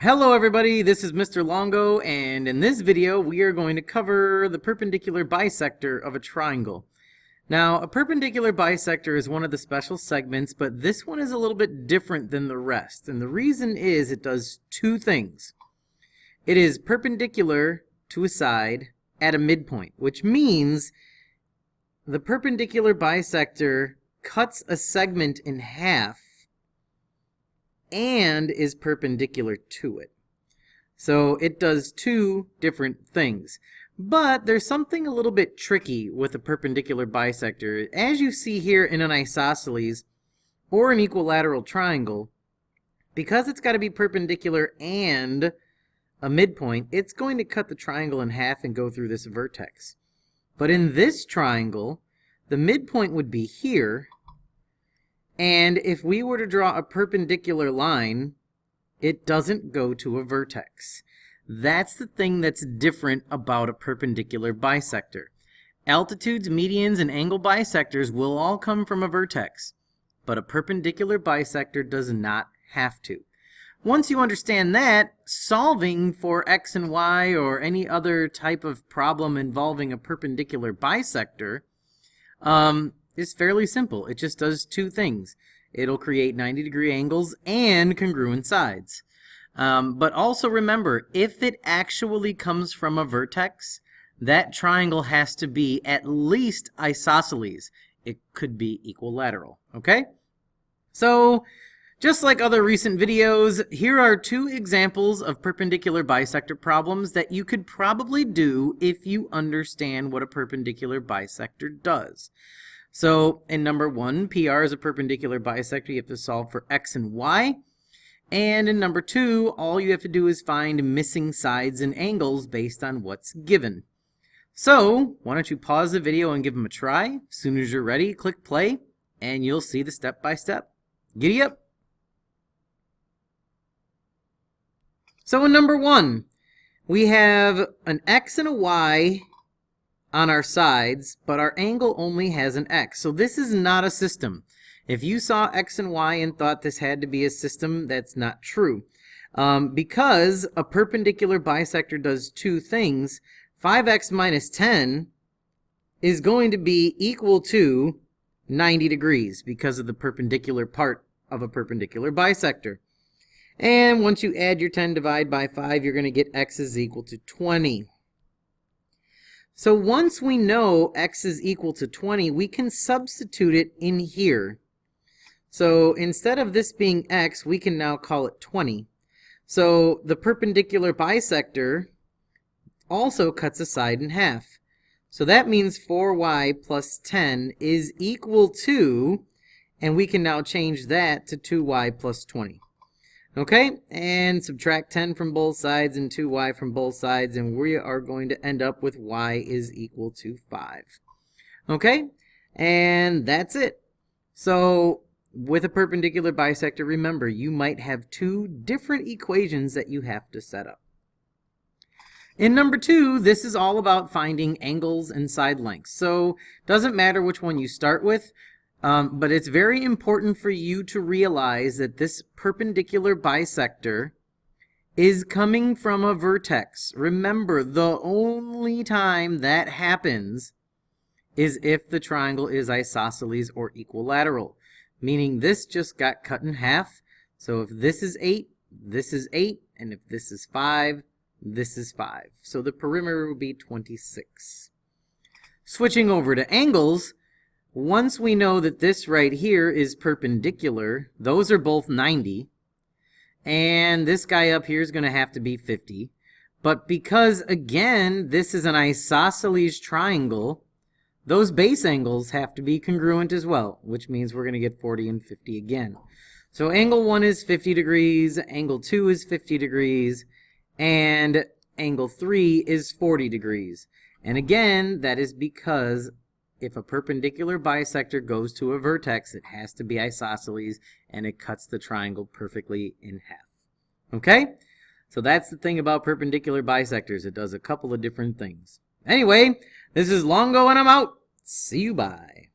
Hello everybody, this is Mr. Longo, and in this video we are going to cover the perpendicular bisector of a triangle. Now, a perpendicular bisector is one of the special segments, but this one is a little bit different than the rest, and the reason is it does two things. It is perpendicular to a side at a midpoint, which means the perpendicular bisector cuts a segment in half and is perpendicular to it. So it does two different things. But there's something a little bit tricky with a perpendicular bisector. As you see here in an isosceles or an equilateral triangle, because it's got to be perpendicular and a midpoint, it's going to cut the triangle in half and go through this vertex. But in this triangle, the midpoint would be here. And if we were to draw a perpendicular line, it doesn't go to a vertex. That's the thing that's different about a perpendicular bisector. Altitudes, medians, and angle bisectors will all come from a vertex, but a perpendicular bisector does not have to. Once you understand that, solving for x and y or any other type of problem involving a perpendicular bisector is fairly simple. It just does two things. It'll create 90-degree angles and congruent sides. But also remember, if it actually comes from a vertex, that triangle has to be at least isosceles. It could be equilateral, okay? So, just like other recent videos, here are two examples of perpendicular bisector problems that you could probably do if you understand what a perpendicular bisector does. So in number 1, PR is a perpendicular bisector. You have to solve for x and y. And in number 2, all you have to do is find missing sides and angles based on what's given. So why don't you pause the video and give them a try. As soon as you're ready, click play, and you'll see the step-by-step. Giddy up! So in number 1, we have an x and a y on our sides, but our angle only has an x. So this is not a system. If you saw x and y and thought this had to be a system, that's not true. Because a perpendicular bisector does two things, 5x minus 10 is going to be equal to 90 degrees because of the perpendicular part of a perpendicular bisector. And once you add your 10 divided by 5, you're going to get x is equal to 20. So once we know x is equal to 20, we can substitute it in here. So instead of this being x, we can now call it 20. So the perpendicular bisector also cuts a side in half. So that means 4y plus 10 is equal to, and we can now change that to 2y plus 20. Okay, and subtract 10 from both sides and 2y from both sides, and we are going to end up with y is equal to 5. Okay, and that's it. So with a perpendicular bisector, remember, you might have two different equations that you have to set up. In number 2, this is all about finding angles and side lengths. So doesn't matter which one you start with. But it's very important for you to realize that this perpendicular bisector is coming from a vertex. Remember, the only time that happens is if the triangle is isosceles or equilateral, meaning this just got cut in half. So if this is 8, this is 8, and if this is 5, this is 5. So the perimeter will be 26. Switching over to angles, once we know that this right here is perpendicular, those are both 90, and this guy up here is going to have to be 50. But because, again, this is an isosceles triangle, those base angles have to be congruent as well, which means we're going to get 40 and 50 again. So angle 1 is 50 degrees, angle 2 is 50 degrees, and angle 3 is 40 degrees. And again, that is because if a perpendicular bisector goes to a vertex, it has to be isosceles, and it cuts the triangle perfectly in half. Okay? So that's the thing about perpendicular bisectors. It does a couple of different things. Anyway, this is Longo, and I'm out. See you, bye.